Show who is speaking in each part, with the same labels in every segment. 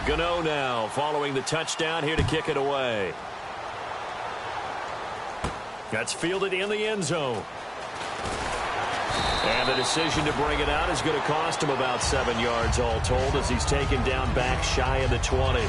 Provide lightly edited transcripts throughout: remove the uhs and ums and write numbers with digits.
Speaker 1: Gano now following the touchdown here to kick it away. That's fielded in the end zone. And the decision to bring it out is going to cost him about 7 yards all told as he's taken down back shy of the 20.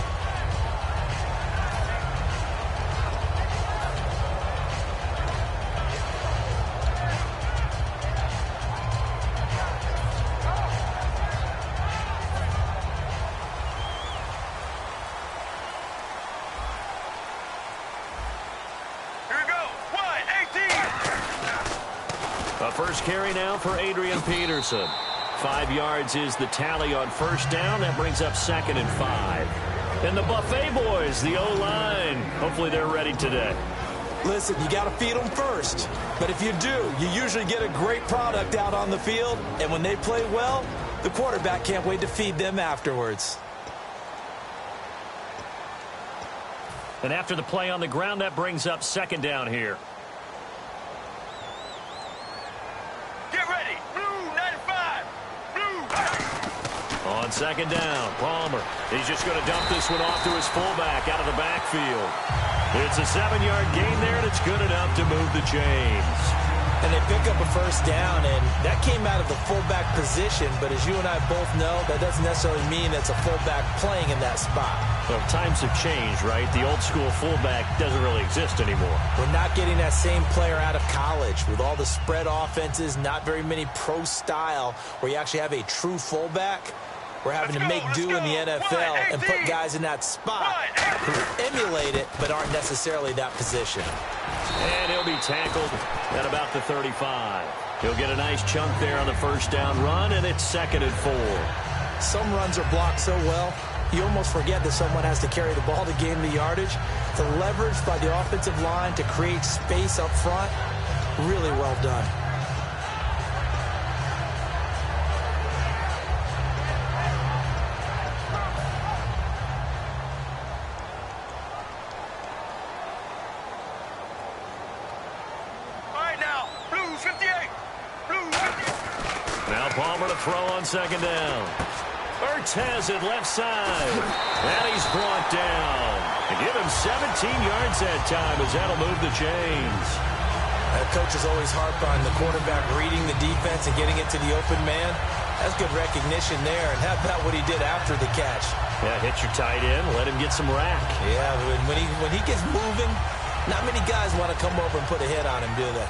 Speaker 1: First carry now for Adrian Peterson. 5 yards is the tally on first down. That brings up 2nd and 5. And the Buffet boys, the O-line, hopefully they're ready today.
Speaker 2: Listen, you got to feed them first. But if you do, you usually get a great product out on the field. And when they play well, the quarterback can't wait to feed them afterwards.
Speaker 1: And after the play on the ground, that brings up 2nd down here. On 2nd down, Palmer. He's just going to dump this one off to his fullback out of the backfield. It's a 7-yard gain there, and it's good enough to move the chains.
Speaker 2: And they pick up a first down, and that came out of the fullback position. But as you and I both know, that doesn't necessarily mean it's a fullback playing in that spot.
Speaker 1: Well, times have changed, right? The old-school fullback doesn't really exist anymore.
Speaker 2: We're not getting that same player out of college. With all the spread offenses, not very many pro style, where you actually have a true fullback. We're having to make do in the NFL and put guys in that spot who emulate it but aren't necessarily that position.
Speaker 1: And he'll be tackled at about the 35. He'll get a nice chunk there on the first down run, and it's 2nd and 4.
Speaker 2: Some runs are blocked so well, you almost forget that someone has to carry the ball to gain the yardage. The leverage by the offensive line to create space up front, really well done.
Speaker 1: Palmer to throw on 2nd down. Ertz has it left side. And he's brought down. And give him 17 yards that time as that'll move the chains.
Speaker 2: Coaches always harp on the quarterback reading the defense and getting it to the open man. That's good recognition there. And how about what he did after the catch?
Speaker 1: Yeah, hit your tight end. Let him get some rack.
Speaker 2: Yeah, when he gets moving, not many guys want to come over and put a hit on him, do they?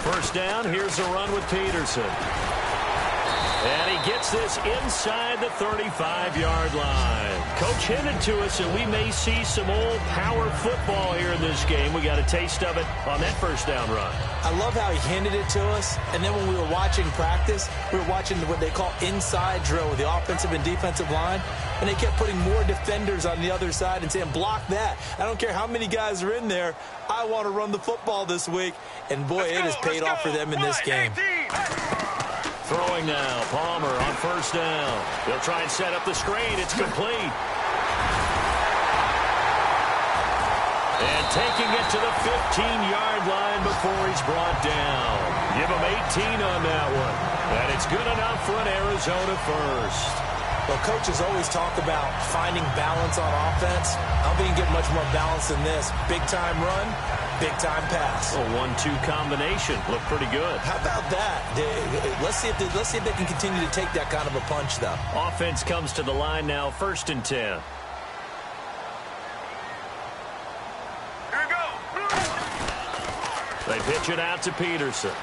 Speaker 1: First down, here's a run with Peterson. And he gets this inside the 35-yard line. Coach hinted to us that we may see some old power football here in this game. We got a taste of it on that first down run.
Speaker 2: I love how he hinted it to us. And then when we were watching practice, we were watching what they call inside drill with the offensive and defensive line. And they kept putting more defenders on the other side and saying, block that. I don't care how many guys are in there. I want to run the football this week. And, boy, it has paid off for them in this game.
Speaker 1: Throwing now, Palmer on first down. They'll try and set up the screen. It's complete. And taking it to the 15-yard line before he's brought down. Give him 18 on that one. And it's good enough for an Arizona first.
Speaker 2: Well, coaches always talk about finding balance on offense. I don't think you can get much more balance than this. Big-time run, big-time pass.
Speaker 1: A 1-2 combination. Looked pretty good.
Speaker 2: How about that? Let's see if they can continue to take that kind of a punch, though.
Speaker 1: Offense comes to the line now, 1st and 10.
Speaker 3: Here we go.
Speaker 1: They pitch it out to Peterson.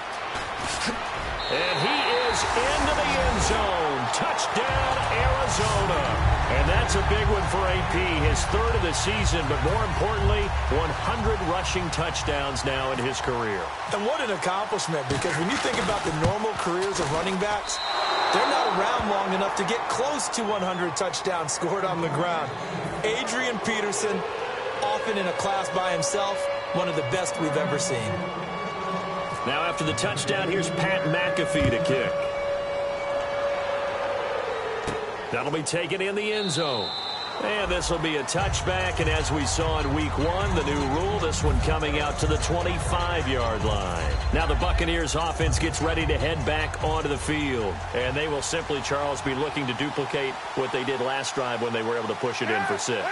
Speaker 1: And he is into the end zone. Touchdown, Arizona. And that's a big one for AP. His 3rd of the season, but more importantly, 100 rushing touchdowns now in his career.
Speaker 2: And what an accomplishment, because when you think about the normal careers of running backs, they're not around long enough to get close to 100 touchdowns scored on the ground. Adrian Peterson, often in a class by himself, one of the best we've ever seen.
Speaker 1: Now after the touchdown, here's Pat McAfee to kick. That'll be taken in the end zone. And this will be a touchback, and as we saw in Week 1, the new rule, this one coming out to the 25-yard line. Now the Buccaneers offense gets ready to head back onto the field, and they will simply, Charles, be looking to duplicate what they did last drive when they were able to push it in for 6.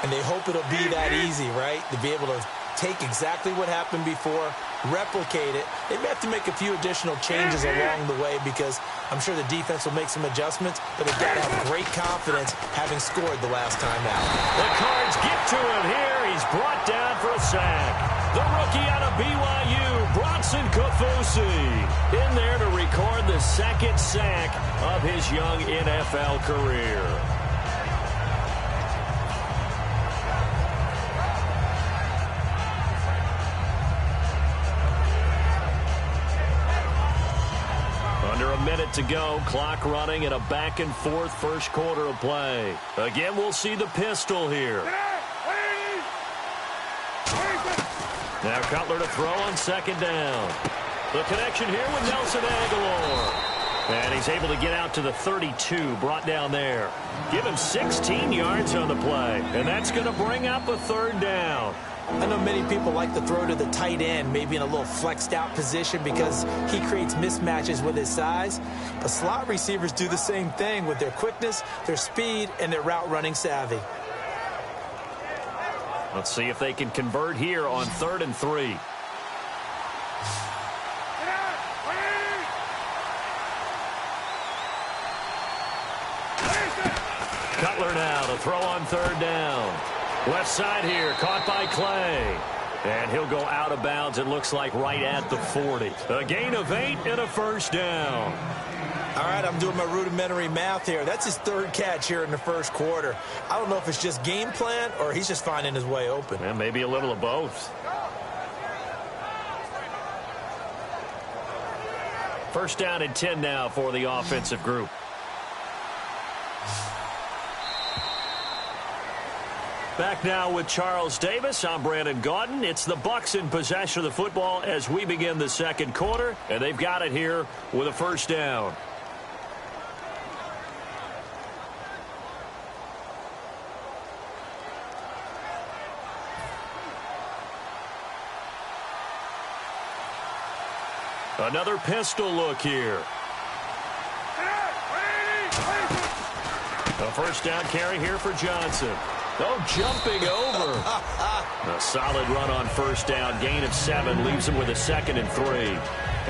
Speaker 2: And they hope it'll be that easy, right, to be able to take exactly what happened before, replicate it. They may have to make a few additional changes along the way because I'm sure the defense will make some adjustments, but they've got to have great confidence having scored the last time out.
Speaker 1: The Cards get to him here. He's brought down for a sack. The rookie out of BYU, Bronson Kofusi, in there to record the second sack of his young NFL career. Under a minute to go, clock running, and a back-and-forth first quarter of play. Again, we'll see the pistol here. Now Cutler to throw on second down. The connection here with Nelson Aguilar. And he's able to get out to the 32, brought down there. Give him 16 yards on the play, and that's going to bring up a third down.
Speaker 2: I know many people like to throw to the tight end, maybe in a little flexed out position because he creates mismatches with his size. But slot receivers do the same thing with their quickness, their speed, and their route running savvy.
Speaker 1: Let's see if they can convert here on 3rd and 3. Cutler now to throw on 3rd down. Left side here, caught by Clay. And he'll go out of bounds, it looks like, right at the 40. A gain of 8 and a first down.
Speaker 2: All right, I'm doing my rudimentary math here. That's his 3rd catch here in the first quarter. I don't know if it's just game plan or he's just finding his way open.
Speaker 1: And maybe a little of both. First down and 10 now for the offensive group. Back now with Charles Davis. I'm Brandon Gaudin. It's the Bucs in possession of the football as we begin the second quarter, and they've got it here with a first down. Another pistol look here. A first down carry here for Johnson. Oh, jumping over. A solid run on first down. Gain of 7 leaves him with a 2nd and 3.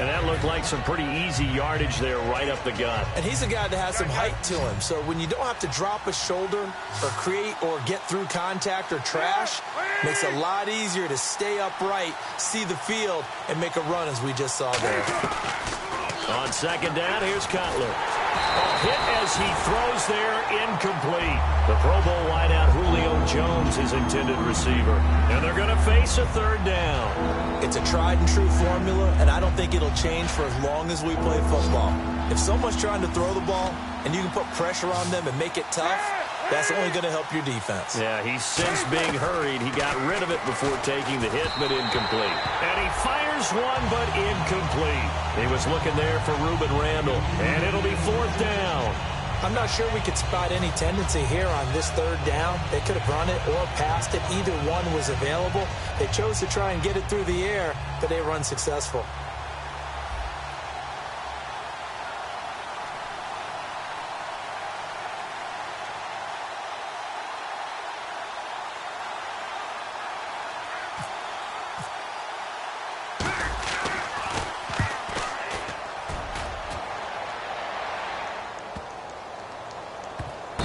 Speaker 1: And that looked like some pretty easy yardage there right up the gut.
Speaker 2: And he's a guy that has some height to him. So when you don't have to drop a shoulder or create or get through contact or trash, makes it a lot easier to stay upright, see the field, and make a run as we just saw there.
Speaker 1: On second down, here's Cutler. A hit as he throws there, incomplete. The Pro Bowl wideout Julio Jones, his intended receiver. And they're going to face a 3rd down.
Speaker 2: It's a tried-and-true formula, and I don't think it'll change for as long as we play football. If someone's trying to throw the ball and you can put pressure on them and make it tough, that's only going to help your defense.
Speaker 1: Yeah, he's since being hurried. He got rid of it before taking the hit, but incomplete. And he fires one, but incomplete. He was looking there for Reuben Randall, and it'll be 4th down.
Speaker 2: I'm not sure we could spot any tendency here on this 3rd down. They could have run it or passed it. Either one was available. They chose to try and get it through the air, but they were unsuccessful.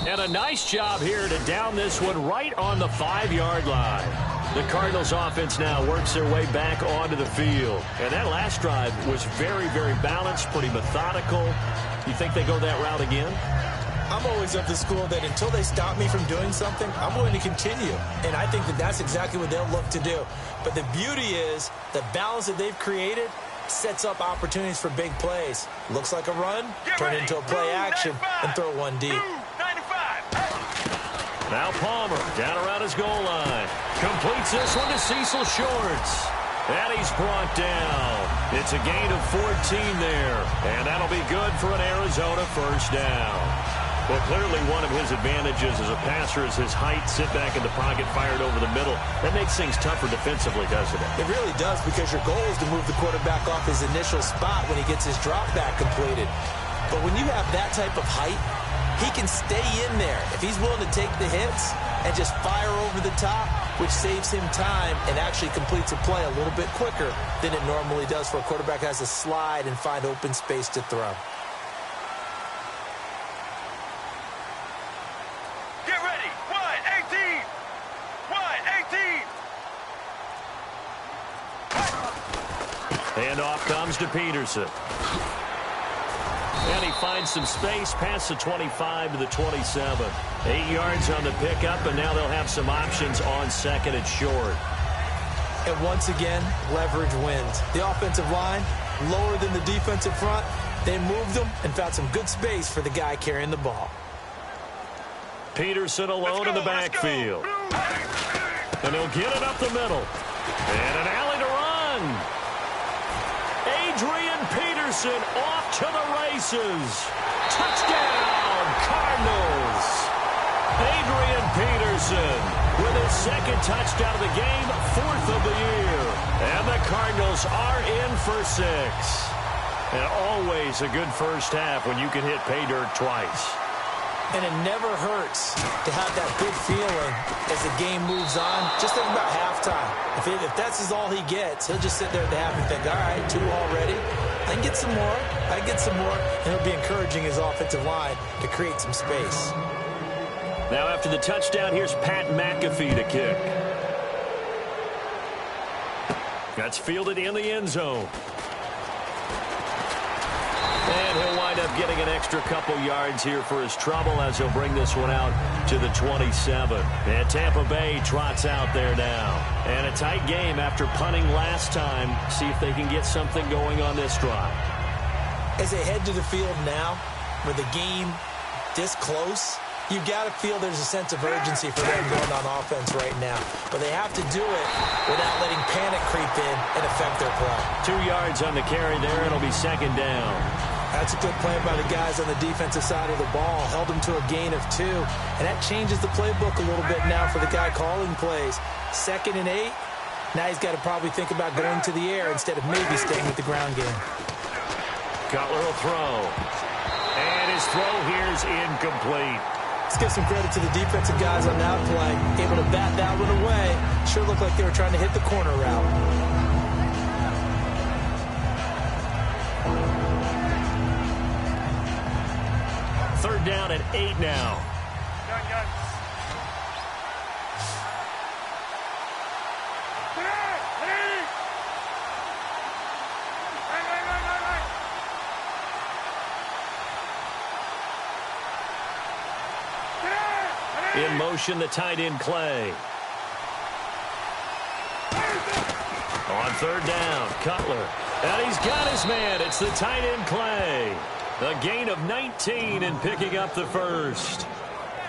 Speaker 1: And a nice job here to down this one right on the 5-yard line. The Cardinals offense now works their way back onto the field. And that last drive was very, very balanced, pretty methodical. You think they go that route again?
Speaker 2: I'm always of the school that until they stop me from doing something, I'm going to continue. And I think that that's exactly what they'll look to do. But the beauty is the balance that they've created sets up opportunities for big plays. Looks like a run, turn into a play action, and throw one deep.
Speaker 1: Now Palmer down around his goal line. Completes this one to Cecil Shorts. And he's brought down. It's a gain of 14 there. And that'll be good for an Arizona first down. Well, clearly one of his advantages as a passer is his height, sit back in the pocket, fired over the middle. That makes things tougher defensively, doesn't it?
Speaker 2: It really does, because your goal is to move the quarterback off his initial spot when he gets his drop back completed. But when you have that type of height, he can stay in there if he's willing to take the hits and just fire over the top, which saves him time and actually completes a play a little bit quicker than it normally does for a quarterback who has to slide and find open space to throw.
Speaker 1: Handoff comes to Peterson. And he finds some space past the 25 to the 27. 8 yards on the pickup, and now they'll have some options on second and short.
Speaker 2: And once again, leverage wins. The offensive line, lower than the defensive front. They moved them and found some good space for the guy carrying the ball.
Speaker 1: Peterson alone in the backfield. And he'll get it up the middle. And an alley to run. Adrian Peterson off to the races. Touchdown, Cardinals. Adrian Peterson with his second touchdown of the game, 4th of the year. And the Cardinals are in for 6. And always a good first half when you can hit pay dirt twice.
Speaker 2: And it never hurts to have that good feeling as the game moves on. Just think about halftime. If that's all he gets, he'll just sit there at the half and think, all right, 2 already. I can get some more. I can get some more. And he'll be encouraging his offensive line to create some space.
Speaker 1: Now after the touchdown, here's Pat McAfee to kick. That's fielded in the end zone. And he'll wind up getting an extra couple yards here for his trouble as he'll bring this one out to the 27. And Tampa Bay trots out there now. And a tight game after punting last time. See if they can get something going on this drive.
Speaker 2: As they head to the field now, with the game this close, you've got to feel there's a sense of urgency for them going on offense right now. But they have to do it without letting panic creep in and affect their play.
Speaker 1: 2 yards on the carry there. It'll be second down.
Speaker 2: That's a good play by the guys on the defensive side of the ball. Held them to a gain of 2. And that changes the playbook a little bit now for the guy calling plays. 2nd and 8. Now he's got to probably think about going to the air instead of maybe staying with the ground game.
Speaker 1: Cutler will throw. And his throw here's incomplete.
Speaker 2: Let's give some credit to the defensive guys on that play. Able to bat that one away. Sure looked like they were trying to hit the corner route.
Speaker 1: Third down at 8 now. In motion, the tight end Clay. On third down, Cutler. And he's got his man. It's the tight end Clay. A gain of 19 and picking up the first.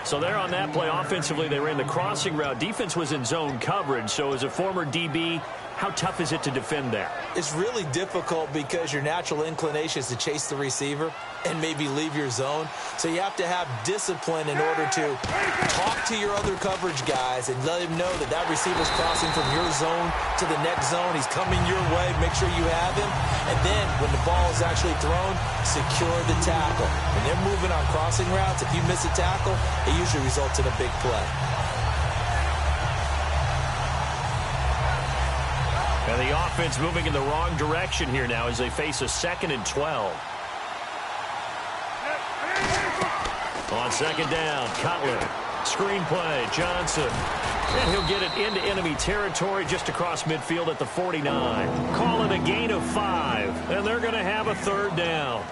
Speaker 1: So there on that play, offensively, they ran the crossing route. Defense was in zone coverage. So as a former DB, how tough is it to defend that?
Speaker 2: It's really difficult because your natural inclination is to chase the receiver and maybe leave your zone. So you have to have discipline in order to talk to your other coverage guys and let him know that that receiver's crossing from your zone to the next zone. He's coming your way. Make sure you have him. And then when the ball is actually thrown, secure the tackle. When they're moving on crossing routes, if you miss a tackle, it usually results in a big play.
Speaker 1: And the offense moving in the wrong direction here now as they face a 2nd and 12. On second down, Cutler. Screen play, Johnson. And he'll get it into enemy territory just across midfield at the 49. Call it a gain of 5. And they're going to have a third down.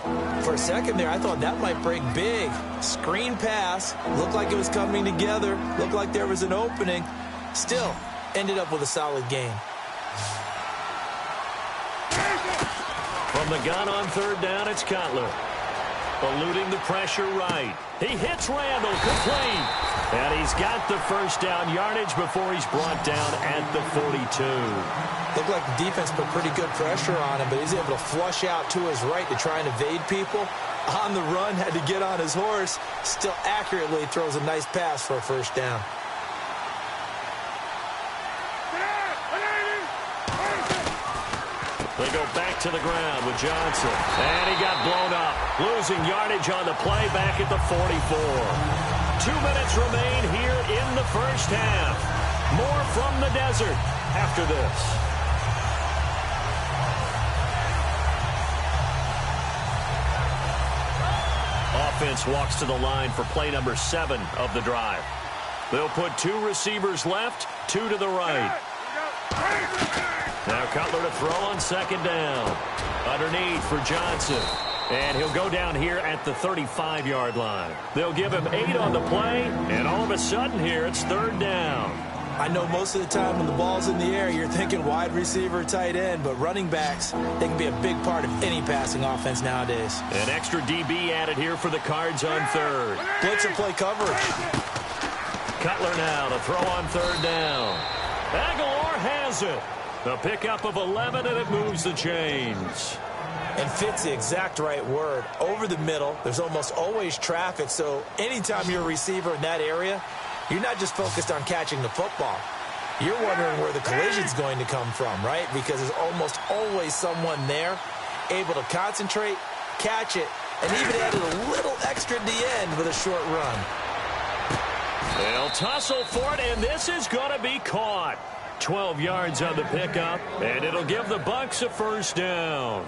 Speaker 2: For a second there, I thought that might break big. Screen pass. Looked like it was coming together. Looked like there was an opening. Still, ended up with a solid gain.
Speaker 1: From the gun on third down, it's Cutler. Eluding the pressure right. He hits Randall, complete. And he's got the first down yardage before he's brought down at the 42.
Speaker 2: Looked like the defense put pretty good pressure on him, but he's able to flush out to his right to try and evade people. on the run, had to get on his horse, still accurately throws a nice pass for a first down.
Speaker 1: They go back to the ground with Johnson. And he got blown up. Losing yardage on the play back at the 44. 2 minutes remain here in the first half. More from the desert after this. Offense walks to the line for play number 7 of the drive. They'll put 2 receivers left, 2 to the right. Now Cutler to throw on second down. Underneath for Johnson. And he'll go down here at the 35-yard line. They'll give him 8 on the play, and all of a sudden here it's third down.
Speaker 2: I know most of the time when the ball's in the air, you're thinking wide receiver, tight end, but running backs, they can be a big part of any passing offense nowadays.
Speaker 1: An extra DB added here for the Cards on third.
Speaker 2: Blitz or play coverage.
Speaker 1: Cutler now to throw on third down. Aguilar has it. A pickup of 11, and it moves the chains.
Speaker 2: And fits the exact right word. Over the middle, there's almost always traffic, so anytime you're a receiver in that area, you're not just focused on catching the football. You're wondering where the collision's going to come from, right? Because there's almost always someone there able to concentrate, catch it, and even added a little extra at the end with a short run.
Speaker 1: They'll tussle for it, and this is going to be caught. 12 yards on the pickup, and it'll give the Bucs a first down.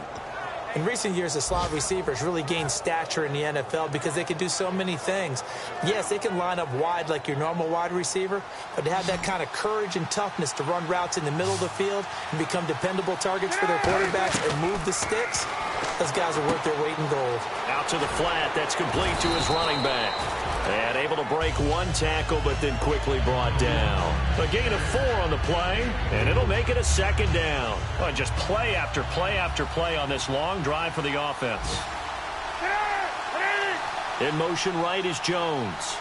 Speaker 2: In recent years, the slot receivers really gained stature in the NFL because they can do so many things. Yes, they can line up wide like your normal wide receiver, but to have that kind of courage and toughness to run routes in the middle of the field and become dependable targets for their quarterbacks and move the sticks, those guys are worth their weight in gold.
Speaker 1: Out to the flat. That's complete to his running back. And able to break one tackle, but then quickly brought down. A gain of 4 on the play, and it'll make it a second down. Oh, just play after play after play on this long drive for the offense. In motion right is Jones.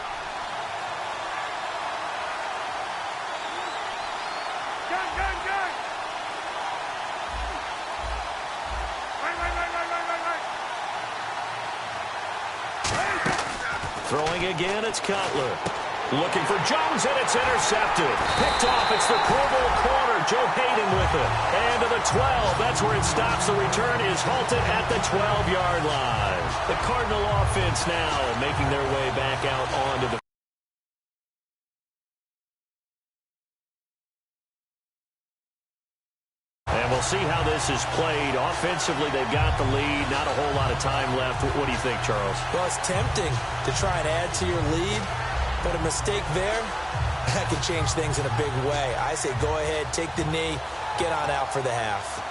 Speaker 1: Throwing again, it's Cutler. Looking for Jones, and it's intercepted. Picked off, it's the Pro Bowl corner. Joe Hayden with it. And to the 12, that's where it stops. The return is halted at the 12-yard line. The Cardinal offense now making their way back out onto the see how this is played. Offensively, they've got the lead. Not a whole lot of time left. What do you think, Charles?
Speaker 2: Well, it's tempting to try and add to your lead, but a mistake there, that could change things in a big way. I say go ahead, take the knee, get on out for the half.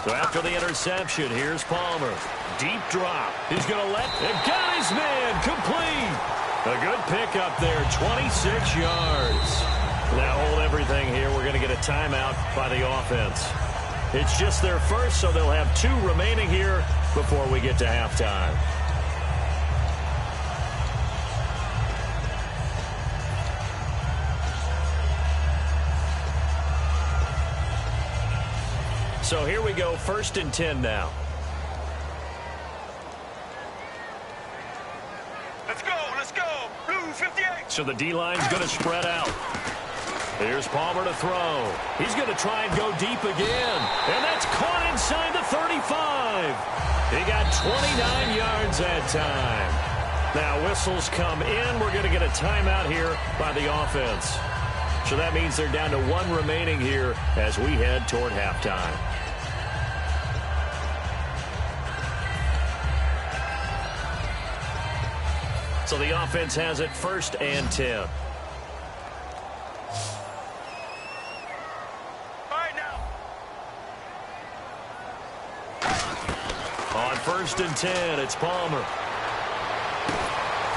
Speaker 1: So after the interception, here's Palmer. Deep drop. He's going to let it. Got his man. Complete. A good pickup there. 26 yards. Now hold everything here. We're going to get a timeout by the offense. It's just their first, so they'll have 2 remaining here before we get to halftime. So here we go, 1st and 10 now.
Speaker 3: Let's go, Blue 58.
Speaker 1: So the D-line's going to spread out. Here's Palmer to throw. He's going to try and go deep again. And that's caught inside the 35. He got 29 yards that time. Now whistles come in. We're going to get a timeout here by the offense. So that means they're down to 1 remaining here as we head toward halftime. So the offense has it 1st and 10.
Speaker 3: All right now.
Speaker 1: On 1st and 10, it's Palmer.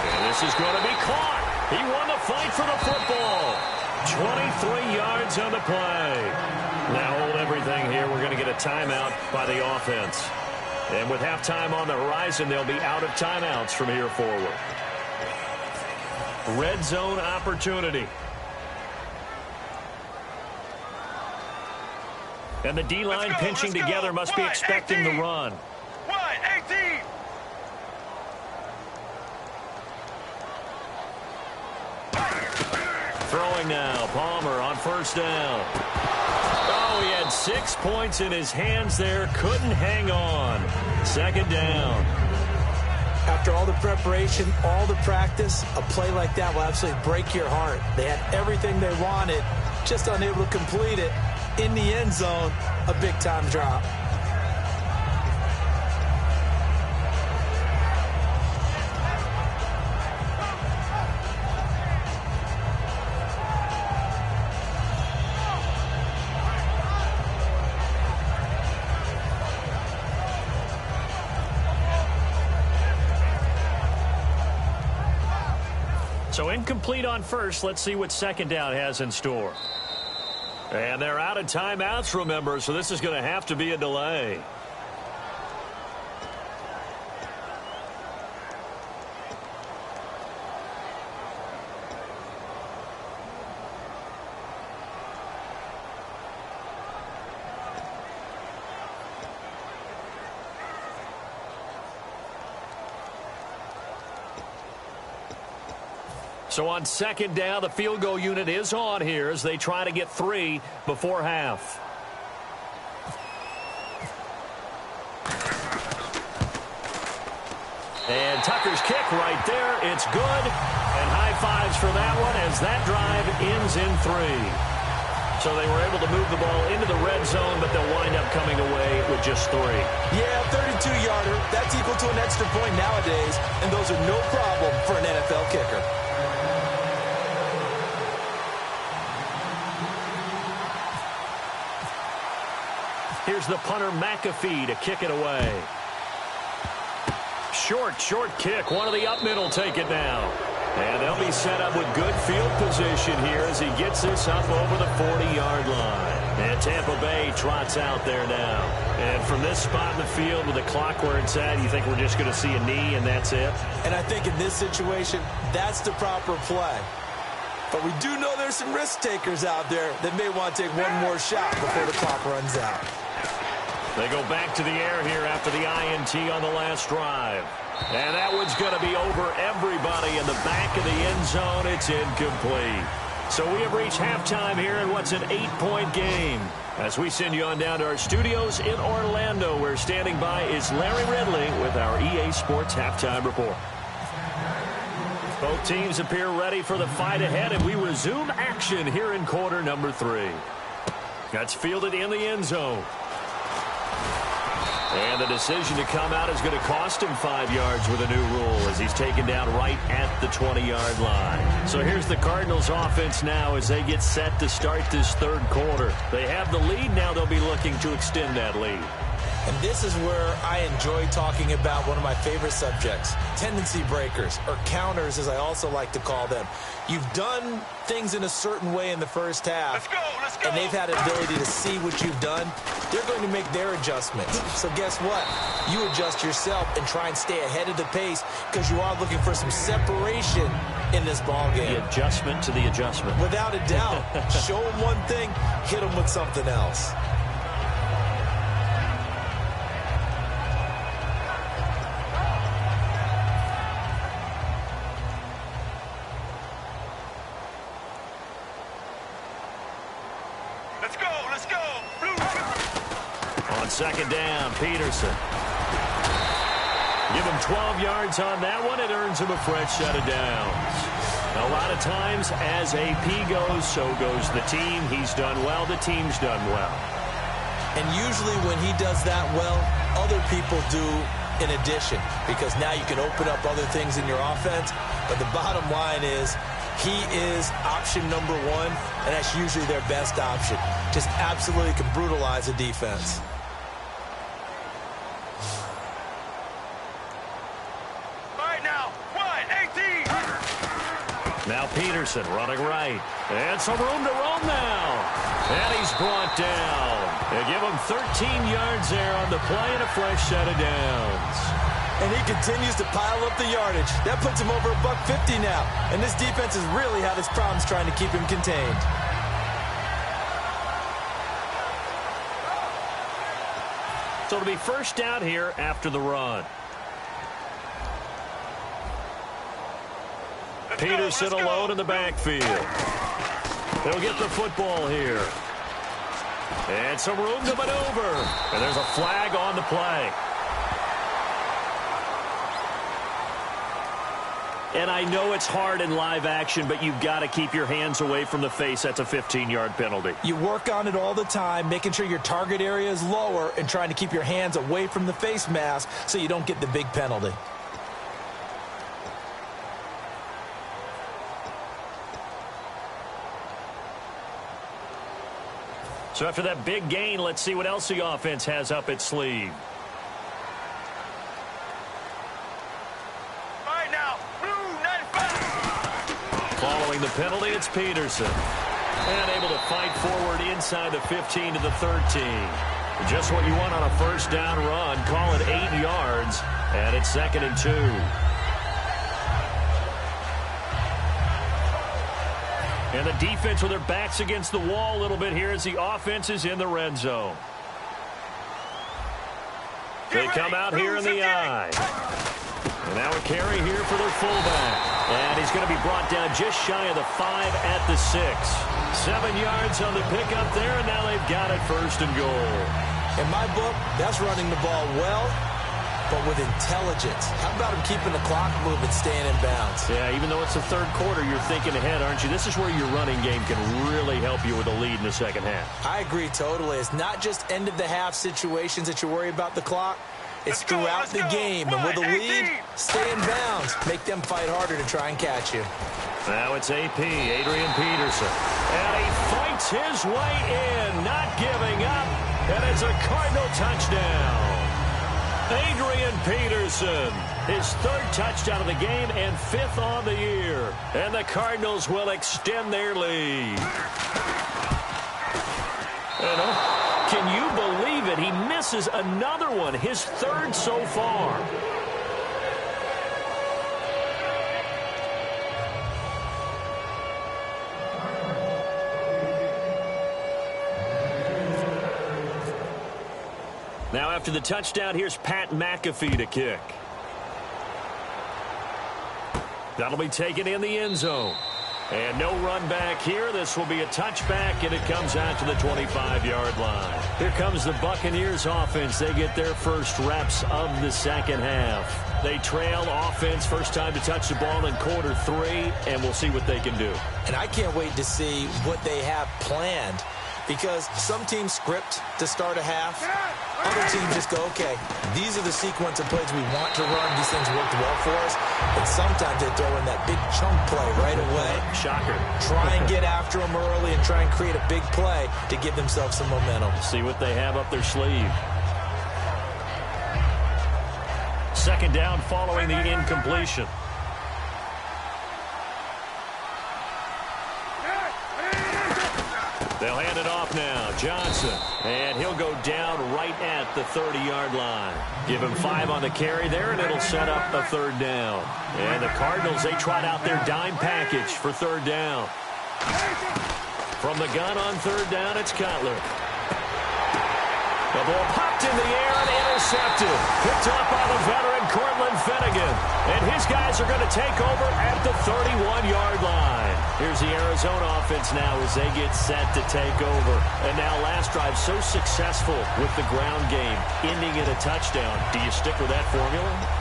Speaker 1: And this is going to be caught. He won the fight for the football. 23 yards on the play. Now hold everything here. We're going to get a timeout by the offense. And with halftime on the horizon, they'll be out of timeouts from here forward. Red zone opportunity. And the D-line pinching together must be expecting the run.
Speaker 3: Wide, 18.
Speaker 1: Throwing now, Palmer on first down. Oh, he had 6 points in his hands there. Couldn't hang on. Second down.
Speaker 2: After all the preparation, all the practice, a play like that will absolutely break your heart. They had everything they wanted, just unable to complete it. In the end zone, a big-time drop.
Speaker 1: So incomplete on first. Let's see what second down has in store. And they're out of timeouts, remember, so this is going to have to be a delay. So on second down, the field goal unit is on here as they try to get 3 before half. And Tucker's kick right there. It's good. And high fives for that one as that drive ends in 3. So they were able to move the ball into the red zone, but they'll wind up coming away with just 3.
Speaker 2: Yeah, 32-yarder. That's equal to an extra point nowadays, and those are no problem for an NFL kicker.
Speaker 1: Here's the punter, McAfee, to kick it away. Short kick. One of the up middle take it now. And they'll be set up with good field position here as he gets this up over the 40-yard line. And Tampa Bay trots out there now. And from this spot in the field with the clock where it's at, you think we're just going to see a knee and that's it?
Speaker 2: And I think in this situation, that's the proper play. But we do know there's some risk takers out there that may want to take one more shot before the clock runs out.
Speaker 1: They go back to the air here after the INT on the last drive. And that one's going to be over everybody in the back of the end zone. It's incomplete. So we have reached halftime here in what's an 8-point game. As we send you on down to our studios in Orlando, where standing by is Larry Ridley with our EA Sports Halftime Report. Both teams appear ready for the fight ahead, and we resume action here in quarter number 3. That's fielded in the end zone. And the decision to come out is going to cost him 5 yards with a new rule as he's taken down right at the 20-yard line. So here's the Cardinals offense now as they get set to start this third quarter. They have the lead. Now they'll be looking to extend that lead.
Speaker 2: And this is where I enjoy talking about one of my favorite subjects, tendency breakers, or counters as I also like to call them. You've done things in a certain way in the first half,
Speaker 3: Let's go.
Speaker 2: and they've had an ability to see what you've done. They're going to make their adjustments. So guess what? You adjust yourself and try and stay ahead of the pace because you are looking for some separation in this ball game.
Speaker 1: The adjustment to the adjustment.
Speaker 2: Without a doubt. Show them one thing, hit them with something else.
Speaker 3: Let's go. Blue.
Speaker 1: On second down, Peterson. Give him 12 yards on that one. It earns him a fresh set of downs. A lot of times, as AP goes, so goes the team. He's done well. The team's done well.
Speaker 2: And usually when he does that well, other people do in addition, because now you can open up other things in your offense. But the bottom line is he is option number 1, and that's usually their best option. Just absolutely can brutalize a defense.
Speaker 3: All right now. Wide, 18.
Speaker 1: Now Peterson running right. And some room to roam now. And he's brought down. They give him 13 yards there on the play and a fresh set of downs.
Speaker 2: And he continues to pile up the yardage. That puts him over $150 now. And this defense has really had its problems trying to keep him contained.
Speaker 1: So it'll be first down here after the run. Peterson alone in the backfield. They'll get the football here. And some room to maneuver. And there's a flag on the play. And I know it's hard in live action, but you've got to keep your hands away from the face. That's a 15-yard penalty.
Speaker 2: You work on it all the time, making sure your target area is lower and trying to keep your hands away from the face mask so you don't get the big penalty.
Speaker 1: So after that big gain, let's see what else the offense has up its sleeve. Following the penalty, it's Peterson. And able to fight forward inside the 15 to the 13. Just what you want on a first down run. Call it 8 yards. And it's 2nd and 2. And the defense with their backs against the wall a little bit here as the offense is in the red zone. They come out here in the I. And now a carry here for their fullback. And he's going to be brought down just shy of the 5 at the 6. 7 yards on the pickup there, and now they've got it 1st and goal.
Speaker 2: In my book, that's running the ball well, but with intelligence. How about him keeping the clock moving, staying in bounds?
Speaker 1: Yeah, even though it's the 3rd quarter, you're thinking ahead, aren't you? This is where your running game can really help you with a lead in the 2nd half.
Speaker 2: I agree totally. It's not just end-of-the-half situations that you worry about the clock. It's throughout the game, and with a lead, stay in bounds. Make them fight harder to try and catch you.
Speaker 1: Now it's AP, Adrian Peterson. And he fights his way in, not giving up. And it's a Cardinal touchdown. Adrian Peterson, his 3rd touchdown of the game and 5th on the year. And the Cardinals will extend their lead. Can you believe it? He misses another one, his 3rd so far. Now after the touchdown, here's Pat McAfee to kick. That'll be taken in the end zone. And no run back here. This will be a touchback, and it comes out to the 25-yard line. Here comes the Buccaneers offense. They get their first reps of the 2nd half. They trail offense, first time to touch the ball in quarter 3, and we'll see what they can do.
Speaker 2: And I can't wait to see what they have planned, because some teams script to start a half. Other teams just go, okay, these are the sequence of plays we want to run. These things worked well for us. And sometimes they throw in that big chunk play right away.
Speaker 1: Shocker.
Speaker 2: Try and get after them early and try and create a big play to give themselves some momentum.
Speaker 1: See what they have up their sleeve. 2nd down following the incompletion. They'll hand it off now. Johnson. And he'll go down right at the 30-yard line. Give him 5 on the carry there, and it'll set up a 3rd down. And the Cardinals, they trot out their dime package for 3rd down. From the gun on 3rd down, it's Cutler. The ball popped in the air and intercepted. Picked up by the veteran Cortland Finnegan. And his guys are going to take over at the 31-yard line. Here's the Arizona offense now as they get set to take over. And now last drive so successful with the ground game, ending in a touchdown. Do you stick with that formula?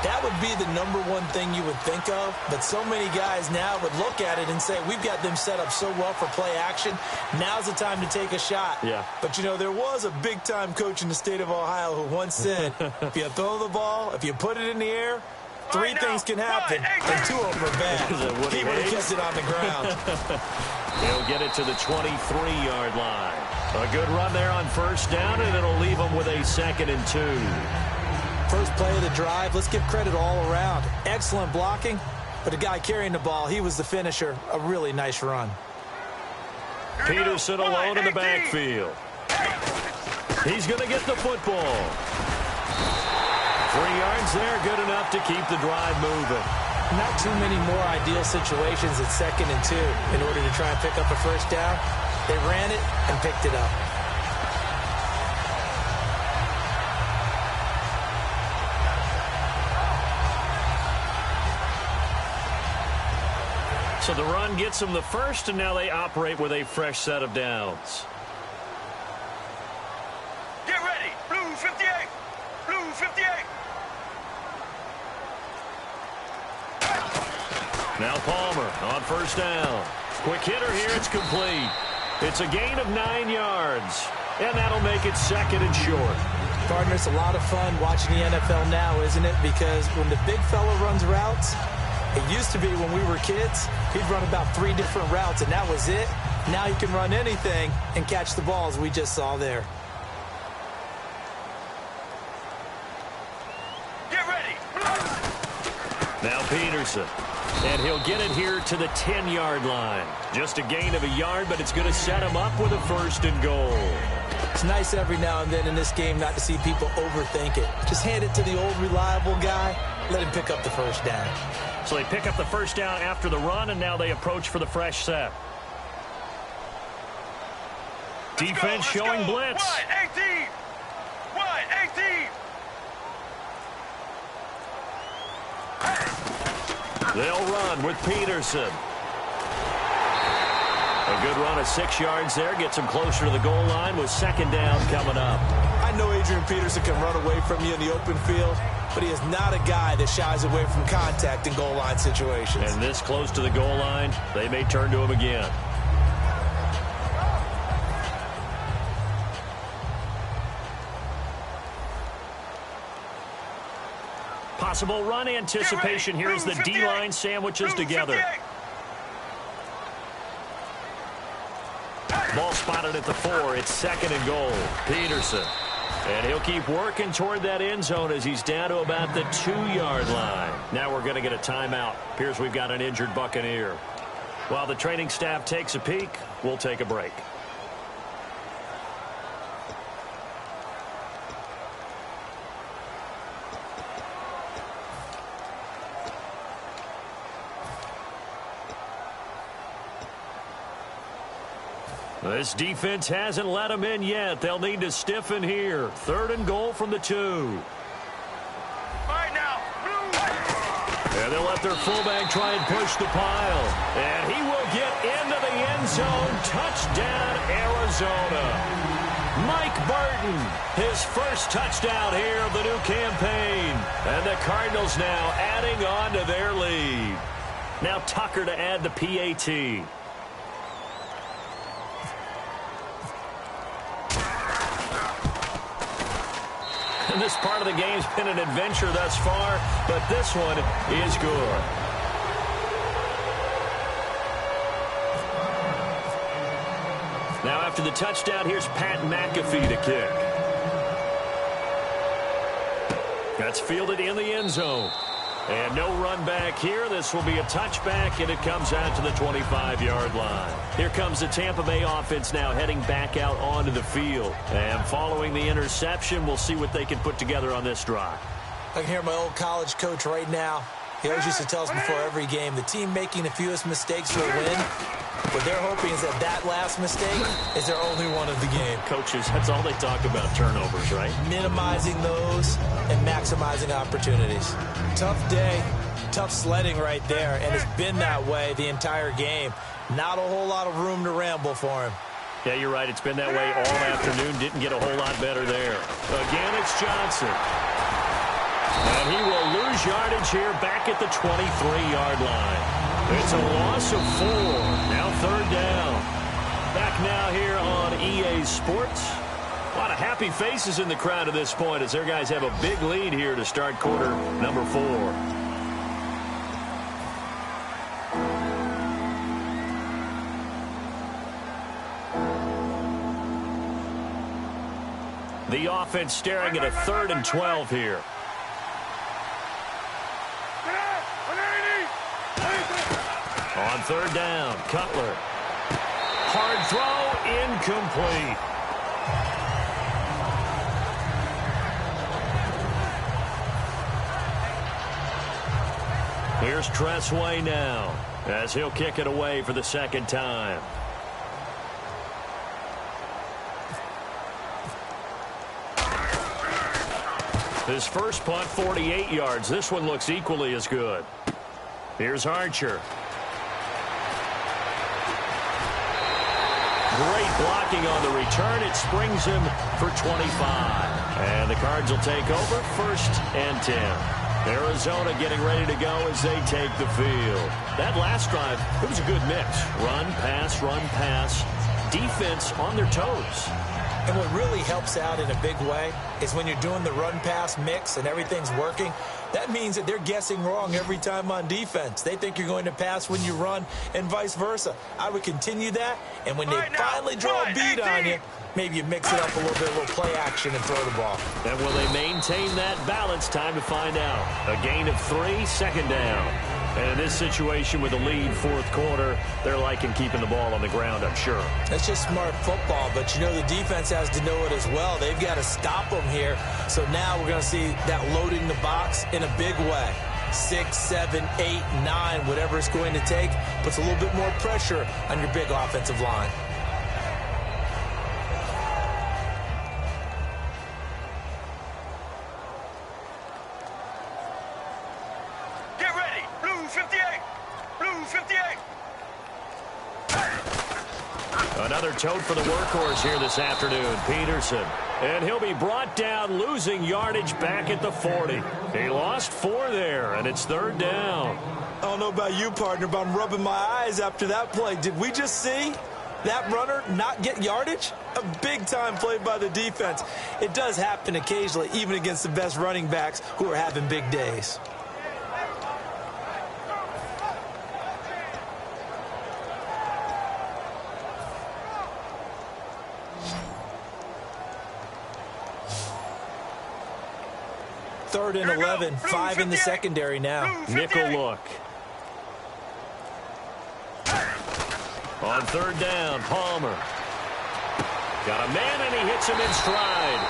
Speaker 2: That would be the #1 thing you would think of, but so many guys now would look at it and say, we've got them set up so well for play action. Now's the time to take a shot.
Speaker 1: Yeah.
Speaker 2: But, you know, there was a big-time coach in the state of Ohio who once said, if you throw the ball, if you put it in the air, 3 things can happen, and 2 of them are bad. He would have kept it on the ground.
Speaker 1: He'll get it to the 23-yard line. A good run there on 1st down, and it'll leave him with a 2nd and 2.
Speaker 2: First play of the drive, let's give credit all around. Excellent blocking, But the guy carrying the ball, he was the finisher. A really nice run.
Speaker 1: Peterson alone in the backfield. He's going to get the football. 3 yards there, good enough to keep the drive moving.
Speaker 2: Not too many more ideal situations at 2nd and 2 in order to try and pick up a first down. They ran it and picked it up.
Speaker 1: So the run gets them the first, and now they operate with a fresh set of downs.
Speaker 3: Get ready. Blue 58. Blue 58.
Speaker 1: Now Palmer on first down. Quick hitter here. It's complete. It's a gain of 9 yards, and that'll make it 2nd and short.
Speaker 2: Partner, it's a lot of fun watching the NFL now, isn't it? Because when the big fella runs routes, it used to be when we were kids, he'd run about 3 different routes, and that was it. Now he can run anything and catch the balls we just saw there.
Speaker 3: Get ready.
Speaker 1: Now Peterson. And he'll get it here to the 10-yard line. Just a gain of a yard, but it's going to set him up with a 1st and goal.
Speaker 2: It's nice every now and then in this game not to see people overthink it. Just hand it to the old reliable guy. Let him pick up the first down.
Speaker 1: So they pick up the first down after the run, and now they approach for the fresh set. Defense showing blitz.
Speaker 3: Wide 18. Wide 18.
Speaker 1: They'll run with Peterson. A good run of 6 yards there. Gets him closer to the goal line with 2nd down coming up.
Speaker 2: I know Adrian Peterson can run away from you in the open field, but he is not a guy that shies away from contact in goal line situations.
Speaker 1: And this close to the goal line, they may turn to him again. Possible run anticipation here as the D-line sandwiches together. Ball spotted at the 4. It's 2nd and goal. Peterson. And he'll keep working toward that end zone as he's down to about the 2-yard line. Now we're going to get a timeout. Appears we've got an injured Buccaneer. While the training staff takes a peek, we'll take a break. This defense hasn't let them in yet. They'll need to stiffen here. 3rd and goal from the 2.
Speaker 3: All right now.
Speaker 1: And they'll let their fullback try and push the pile. And he will get into the end zone. Touchdown, Arizona. Mike Burton, his first touchdown here of the new campaign. And the Cardinals now adding on to their lead. Now Tucker to add the PAT. And this part of the game's been an adventure thus far, but this one is good. Now after the touchdown, here's Pat McAfee to kick. That's fielded in the end zone. And no run back here. This will be a touchback, and it comes out to the 25-yard line. Here comes the Tampa Bay offense now heading back out onto the field. And following the interception, we'll see what they can put together on this drive.
Speaker 2: I can hear my old college coach right now. He always used to tell us before every game, the team making the fewest mistakes will win. What they're hoping is that last mistake is their only one of the game.
Speaker 1: Coaches, that's all they talk about, turnovers, right?
Speaker 2: Minimizing those and maximizing opportunities. Tough day, tough sledding right there, and it's been that way the entire game. Not a whole lot of room to ramble for him.
Speaker 1: Yeah, you're right. It's been that way all afternoon. Didn't get a whole lot better there. Again, it's Johnson. And he will lose yardage here back at the 23-yard line. It's a loss of 4. Now 3rd down. Back now here on EA Sports. A lot of happy faces in the crowd at this point as their guys have a big lead here to start quarter number 4. The offense staring at a 3rd and 12 here. On third down, Cutler. Hard throw, incomplete. Here's Tressway now, as he'll kick it away for the second time. His first punt, 48 yards. This one looks equally as good. Here's Archer. Great blocking on the return. It springs him for 25. And the Cards will take over, 1st and 10. Arizona getting ready to go as they take the field. That last drive, it was a good mix. Run, pass, defense on their toes.
Speaker 2: And what really helps out in a big way is when you're doing the run-pass mix and everything's working, that means that they're guessing wrong every time on defense. They think you're going to pass when you run and vice versa. I would continue that, and when they finally draw a beat on you, maybe you mix it up a little bit, a little play action and throw the ball.
Speaker 1: And will they maintain that balance? Time to find out. A gain of 3, 2nd down. And in this situation with the lead, 4th quarter, they're liking keeping the ball on the ground, I'm sure.
Speaker 2: That's just smart football, but you know the defense has to know it as well. They've got to stop them here. So now we're going to see that loading the box in a big way. 6, 7, 8, 9, whatever it's going to take, puts a little bit more pressure on your big offensive line.
Speaker 1: Another tote for the workhorse here this afternoon, Peterson. And he'll be brought down, losing yardage back at the 40. He lost 4 there, and it's 3rd down.
Speaker 2: I don't know about you, partner, but I'm rubbing my eyes after that play. Did we just see that runner not get yardage? A big-time play by the defense. It does happen occasionally, even against the best running backs who are having big days. Third and 11, 5 in the secondary now.
Speaker 1: Nickel look. On 3rd down, Palmer. Got a man, and he hits him in stride.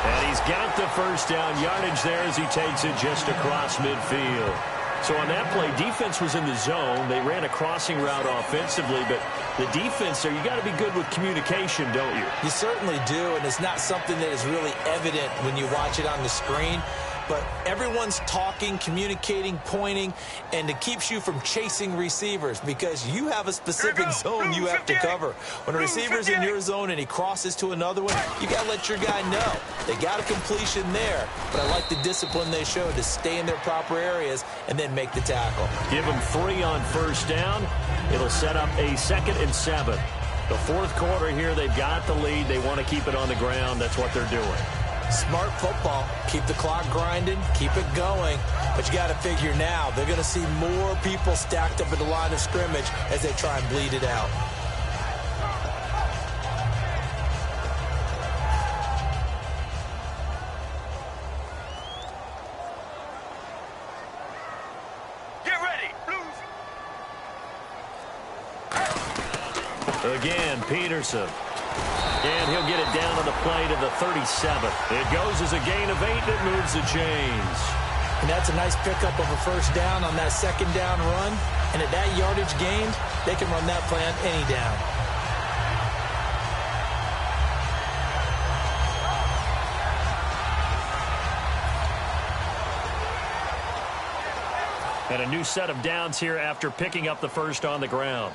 Speaker 1: And he's got the 1st down yardage there as he takes it just across midfield. So on that play, defense was in the zone. They ran a crossing route offensively, but the defense there, you got to be good with communication, don't you?
Speaker 2: You certainly do, and it's not something that is really evident when you watch it on the screen. But everyone's talking, communicating, pointing, and it keeps you from chasing receivers because you have a specific zone you have to cover. When a receiver's in your zone and he crosses to another one, you got to let your guy know. They got a completion there, but I like the discipline they showed to stay in their proper areas and then make the tackle.
Speaker 1: Give them 3 on 1st down. It'll set up a 2nd and 7. The 4th quarter here, they've got the lead. They want to keep it on the ground. That's what they're doing.
Speaker 2: Smart football. Keep the clock grinding. Keep it going. But you got to figure now they're going to see more people stacked up at the line of scrimmage as they try and bleed it out.
Speaker 3: Get ready.
Speaker 1: Again, Peterson. And he'll get it down on the play to the 37. It goes as a gain of 8 that moves the chains.
Speaker 2: And that's a nice pickup of a 1st down on that 2nd down run. And at that yardage gained, they can run that play on any down.
Speaker 1: And a new set of downs here after picking up the 1st on the ground.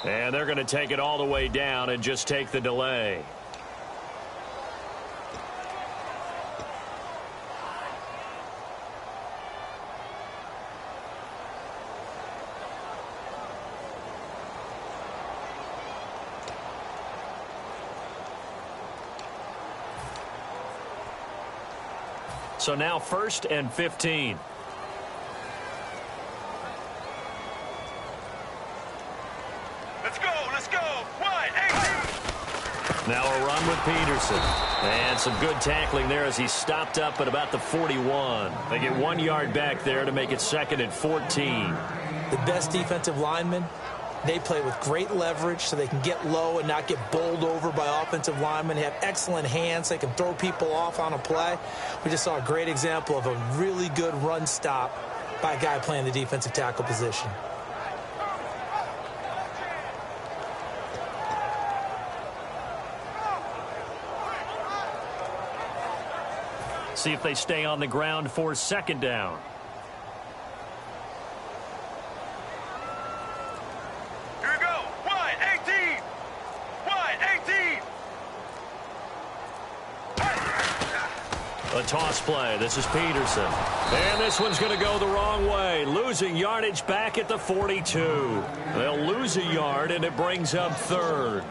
Speaker 1: And they're going to take it all the way down and just take the delay. So now 1st and 15. Now a run with Peterson. And some good tackling there as he stopped up at about the 41. They get 1 yard back there to make it 2nd and 14.
Speaker 2: The best defensive linemen, they play with great leverage so they can get low and not get bowled over by offensive linemen. They have excellent hands. They can throw people off on a play. We just saw a great example of a really good run stop by a guy playing the defensive tackle position.
Speaker 1: See if they stay on the ground for 2nd down.
Speaker 3: Here we go. Wide 18. Wide 18.
Speaker 1: A toss play. This is Peterson. And this one's going to go the wrong way. Losing yardage back at the 42. They'll lose a yard, and it brings up 3rd.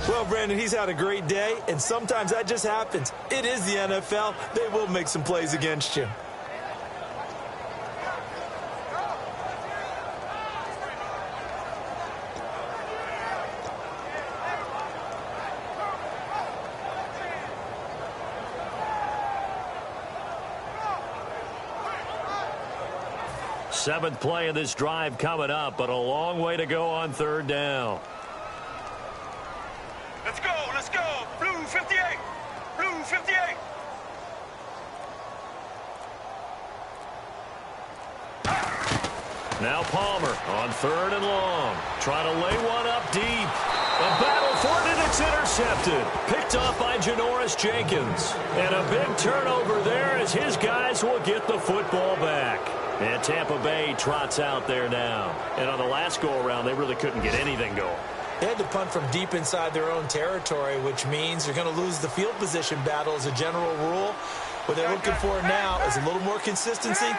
Speaker 2: Well, Brandon, he's had a great day, and sometimes that just happens. It is the NFL. They will make some plays against you.
Speaker 1: Seventh play of this drive coming up, but a long way to go on 3rd down.
Speaker 3: Let's go. Let's go. Blue 58. Blue 58.
Speaker 1: Now Palmer on 3rd and long. Trying to lay one up deep. A battle for it, and it's intercepted. Picked off by Janoris Jenkins. And a big turnover there as his guys will get the football back. And Tampa Bay trots out there now. And on the last go-around, they really couldn't get anything going.
Speaker 2: They had to punt from deep inside their own territory, which means you're going to lose the field position battle as a general rule. What they're looking for now is a little more consistency,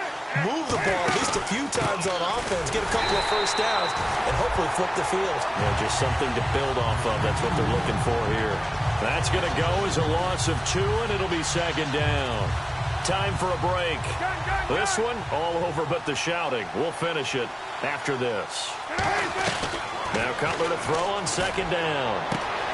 Speaker 2: move the ball at least a few times on offense, get a couple of first downs, and hopefully flip the field.
Speaker 1: Yeah, just something to build off of. That's what they're looking for here. That's going to go as a loss of 2, and it'll be 2nd down. Time for a break. This one, all over but the shouting. We'll finish it after this. Now Cutler to throw on 2nd down.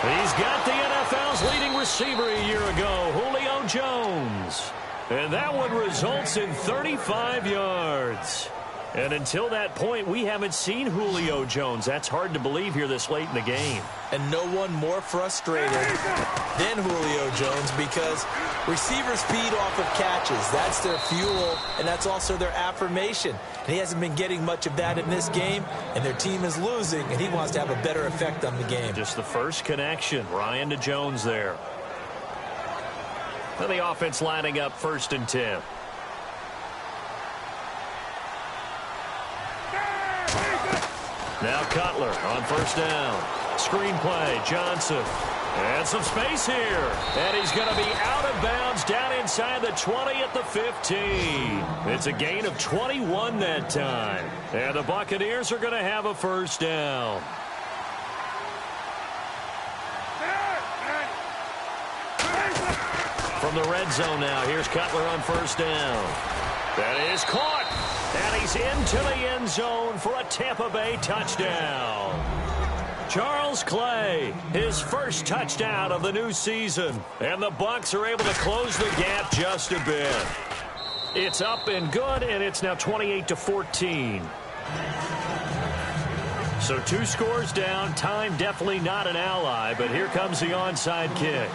Speaker 1: He's got the NFL's leading receiver a year ago, Julio Jones. And that one results in 35 yards. And until that point, we haven't seen Julio Jones. That's hard to believe here this late in the game.
Speaker 2: And no one more frustrated than Julio Jones because receivers feed off of catches. That's their fuel, and that's also their affirmation. And he hasn't been getting much of that in this game, and their team is losing, and he wants to have a better effect on the game.
Speaker 1: Just the first connection, Ryan to Jones there. And the offense lining up 1st and 10. Now Cutler on 1st down. Screen play, Johnson. And some space here. And he's going to be out of bounds down inside the 20 at the 15. It's a gain of 21 that time. And the Buccaneers are going to have a 1st down. From the red zone now, here's Cutler on 1st down. That is caught. And he's into the end zone for a Tampa Bay touchdown. Charles Clay, his first touchdown of the new season. And the Bucs are able to close the gap just a bit. It's up and good, and it's now 28-14. So 2 scores down. Time definitely not an ally, but here comes the onside kick.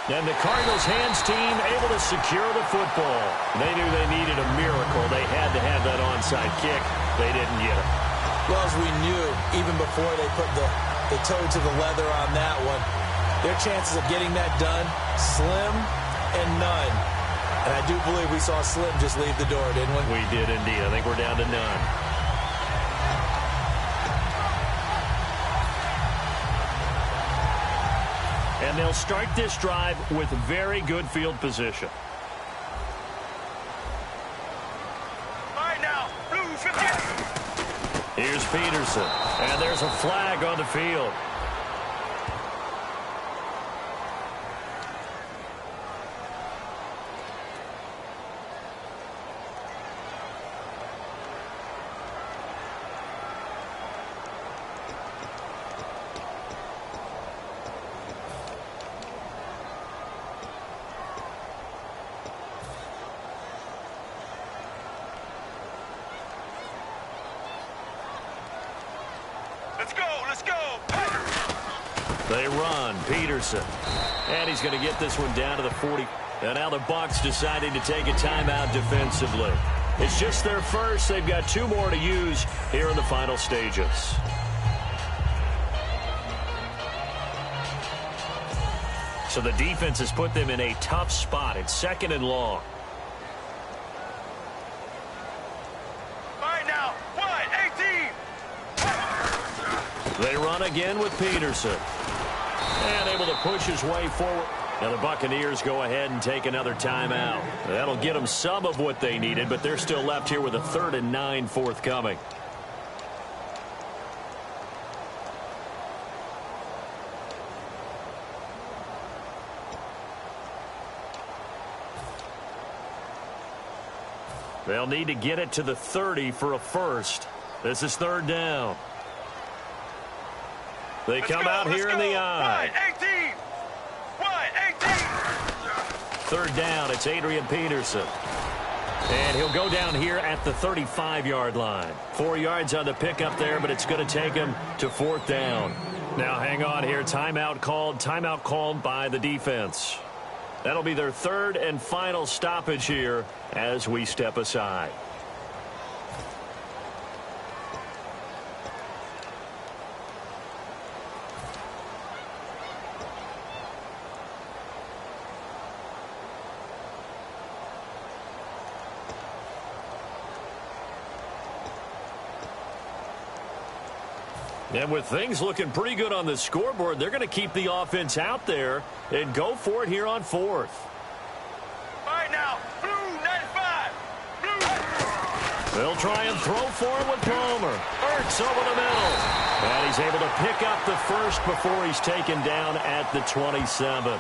Speaker 1: And the Cardinals hands team able to secure the football. They knew they needed a miracle. They had to have that onside kick. They didn't get it.
Speaker 2: Well, as we knew, even before they put the toe to the leather on that one, their chances of getting that done, slim and none. And I do believe we saw Slim just leave the door, didn't we?
Speaker 1: We did indeed. I think we're down to none. And they'll start this drive with very good field position.
Speaker 3: All right, now, Blue 58.
Speaker 1: Here's Peterson. And there's a flag on the field.
Speaker 3: go, let's go.
Speaker 1: They run. Peterson. And he's going to get this one down to the 40. And now the Bucs deciding to take a timeout defensively. It's just their first. They've got 2 more to use here in the final stages. So the defense has put them in a tough spot. It's 2nd and long.
Speaker 3: All right now, wide, 18.
Speaker 1: They run again with Peterson. And able to push his way forward. Now the Buccaneers go ahead and take another timeout. That'll get them some of what they needed, but they're still left here with a 3rd and 9 forthcoming. They'll need to get it to the 30 for a first. This is 3rd down. They come out here in the eye.
Speaker 3: Wide, 18. Wide, 18.
Speaker 1: 3rd down, it's Adrian Peterson. And he'll go down here at the 35-yard line. 4 yards on the pickup there, but it's going to take him to 4th down. Now hang on here. Timeout called by the defense. That'll be their 3rd and final stoppage here as we step aside. And with things looking pretty good on the scoreboard, they're going to keep the offense out there and go for it here on 4th.
Speaker 3: All right now, blue 95. Blue.
Speaker 1: They'll try and throw for him with Palmer. Ertz over the middle. And he's able to pick up the first before he's taken down at the 27.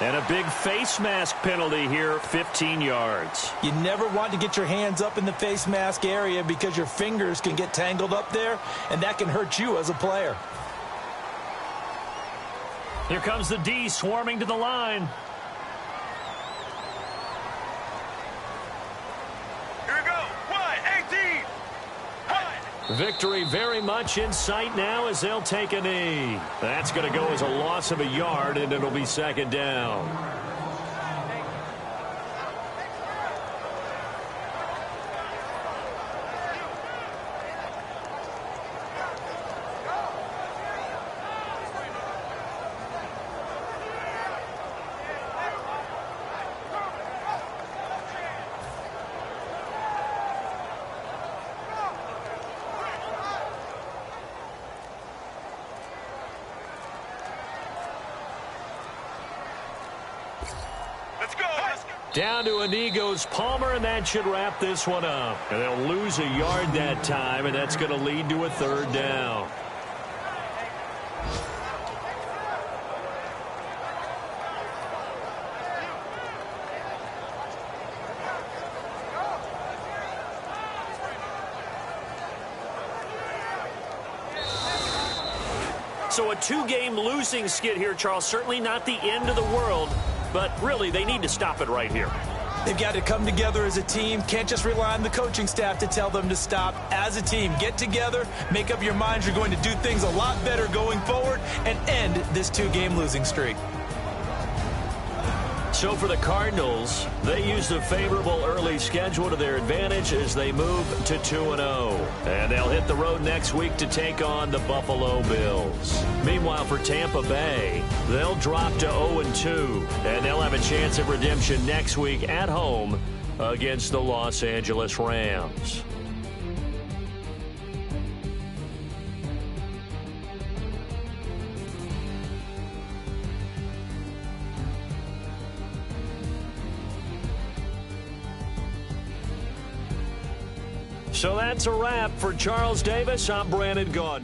Speaker 1: And a big face mask penalty here, 15 yards.
Speaker 2: You never want to get your hands up in the face mask area because your fingers can get tangled up there, and that can hurt you as a player.
Speaker 1: Here comes the D swarming to the line.
Speaker 3: Here we go, wide, 18. Wide.
Speaker 1: Victory very much in sight now as they'll take a knee. That's going to go as a loss of a yard, and it'll be 2nd down. Down to a knee goes Palmer, and that should wrap this one up. And they'll lose a yard that time, and that's going to lead to a 3rd down. So a 2-game losing skid here, Charles. Certainly not the end of the world. But really, they need to stop it right here.
Speaker 2: They've got to come together as a team. Can't just rely on the coaching staff to tell them to stop. As a team, get together, make up your minds you're going to do things a lot better going forward and end this 2-game losing streak.
Speaker 1: So for the Cardinals, they use the favorable early schedule to their advantage as they move to 2-0. And they'll hit the road next week to take on the Buffalo Bills. Meanwhile, for Tampa Bay, they'll drop to 0-2. And they'll have a chance at redemption next week at home against the Los Angeles Rams. So that's a wrap for Charles Davis. I'm Brandon Gaudin.